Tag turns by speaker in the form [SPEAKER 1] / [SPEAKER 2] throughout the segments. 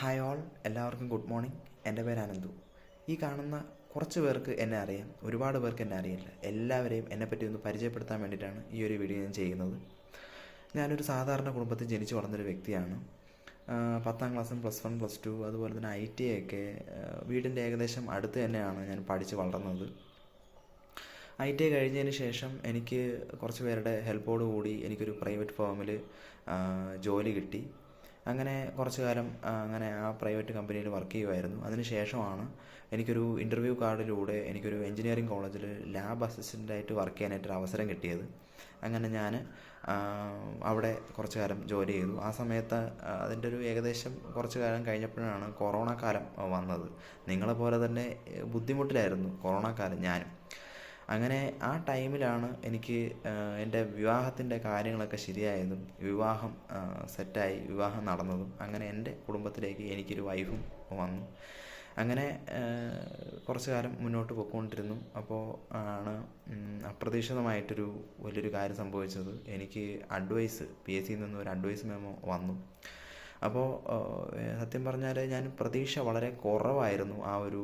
[SPEAKER 1] Hi all, എല്ലാവർക്കും good morning. എൻ്റെ പേര് അനന്തു. ഈ കാണുന്ന കുറച്ച് പേർക്ക് എന്നെ അറിയാം, ഒരുപാട് പേർക്ക് എന്നെ അറിയില്ല. എല്ലാവരെയും എന്നെപ്പറ്റി ഒന്ന് പരിചയപ്പെടുത്താൻ വേണ്ടിയിട്ടാണ് ഈ ഒരു വീഡിയോ ഞാൻ ചെയ്യുന്നത്. ഞാനൊരു സാധാരണ കുടുംബത്തിൽ ജനിച്ചു വളർന്നൊരു വ്യക്തിയാണ്. 10ാം ക്ലാസ്സും +1 +2 അതുപോലെ തന്നെ ITI ഒക്കെ വീടിൻ്റെ ഏകദേശം അടുത്ത് തന്നെയാണ് ഞാൻ പഠിച്ച് വളർന്നത്. ITI കഴിഞ്ഞതിന് ശേഷം എനിക്ക് കുറച്ച് പേരുടെ ഹെൽപ്പോട് കൂടി എനിക്കൊരു പ്രൈവറ്റ് ഫേമിൽ ജോലി കിട്ടി. അങ്ങനെ കുറച്ച് കാലം അങ്ങനെ ആ പ്രൈവറ്റ് കമ്പനിയിൽ വർക്ക് ചെയ്യുമായിരുന്നു. അതിന് ശേഷമാണ് എനിക്കൊരു ഇൻ്റർവ്യൂ കാർഡിലൂടെ എനിക്കൊരു എഞ്ചിനീയറിംഗ് കോളേജിൽ ലാബ് അസിസ്റ്റൻ്റായിട്ട് വർക്ക് ചെയ്യാനായിട്ടൊരു അവസരം കിട്ടിയത്. അങ്ങനെ ഞാൻ അവിടെ കുറച്ച് കാലം ജോലി ചെയ്തു. ആ സമയത്ത് അതിൻ്റെ ഒരു ഏകദേശം കുറച്ച് കാലം കഴിഞ്ഞപ്പോഴാണ് കൊറോണ കാലം വന്നത്. നിങ്ങളെപ്പോലെ തന്നെ ബുദ്ധിമുട്ടിലായിരുന്നു കൊറോണ കാലം ഞാനും. അങ്ങനെ ആ ടൈമിലാണ് എനിക്ക് എൻ്റെ വിവാഹത്തിൻ്റെ കാര്യങ്ങളൊക്കെ ശരിയായതും വിവാഹം സെറ്റായി വിവാഹം നടന്നതും. അങ്ങനെ എൻ്റെ കുടുംബത്തിലേക്ക് എനിക്കൊരു വൈഫും വന്നു. അങ്ങനെ കുറച്ച് കാലം മുന്നോട്ട് പോയിക്കൊണ്ടിരുന്നു. അപ്പോൾ ആണ് അപ്രതീക്ഷിതമായിട്ടൊരു വലിയൊരു കാര്യം സംഭവിച്ചത്. എനിക്ക് PSCയിൽ നിന്ന് ഒരു അഡ്വൈസ് മെമ്മോ വന്നു. അപ്പോൾ സത്യം പറഞ്ഞാൽ ഞാൻ പ്രതീക്ഷ വളരെ കുറവായിരുന്നു ആ ഒരു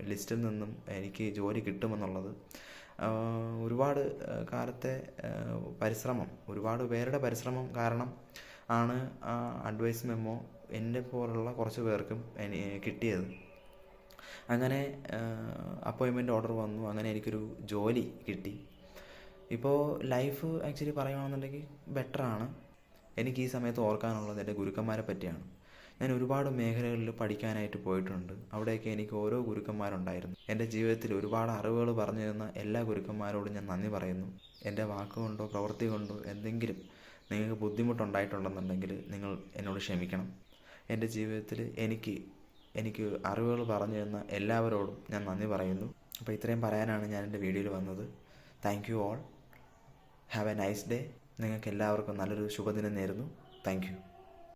[SPEAKER 1] ലിസ്റ്റിൽ നിന്നും എനിക്ക് ജോലി കിട്ടുമെന്നുള്ളത്. ഒരുപാട് കാലത്തെ പരിശ്രമം, ഒരുപാട് പേരുടെ പരിശ്രമം കാരണം ആണ് ആ അഡ്വൈസ് മെമ്മോ എന്നെ പോലുള്ള കുറച്ച് പേർക്കും കിട്ടിയത്. അങ്ങനെ അപ്പോയിൻമെൻ്റ് ഓർഡർ വന്നു. അങ്ങനെ എനിക്കൊരു ജോലി കിട്ടി. ഇപ്പോൾ ലൈഫ് ആക്ച്വലി പറയുകയാണെന്നുണ്ടെങ്കിൽ ബെറ്ററാണ്. എനിക്ക് ഈ സമയത്ത് ഓർക്കാനുള്ളത് എൻ്റെ ഗുരുക്കന്മാരെ പറ്റിയാണ്. ഞാൻ ഒരുപാട് മേഖലകളിൽ പഠിക്കാനായിട്ട് പോയിട്ടുണ്ട്. അവിടെയൊക്കെ എനിക്ക് ഓരോ ഗുരുക്കന്മാരുണ്ടായിരുന്നു. എൻ്റെ ജീവിതത്തിൽ ഒരുപാട് അറിവുകൾ പറഞ്ഞു തന്ന എല്ലാ ഗുരുക്കന്മാരോടും ഞാൻ നന്ദി പറയുന്നു. എൻ്റെ വാക്കുകൊണ്ടോ പ്രവൃത്തി കൊണ്ടോ എന്തെങ്കിലും നിങ്ങൾക്ക് ബുദ്ധിമുട്ടുണ്ടായിട്ടുണ്ടെന്നുണ്ടെങ്കിൽ നിങ്ങൾ എന്നോട് ക്ഷമിക്കണം. എൻ്റെ ജീവിതത്തിൽ എനിക്ക് അറിവുകൾ പറഞ്ഞു തന്ന എല്ലാവരോടും ഞാൻ നന്ദി പറയുന്നു. അപ്പോൾ ഇത്രയും പറയാനാണ് ഞാൻ എൻ്റെ വീഡിയോയിൽ വന്നത്. Thank you all. Have A nice day. നിങ്ങൾക്ക് എല്ലാവർക്കും നല്ലൊരു ശുഭദിനം നേരുന്നു. Thank you.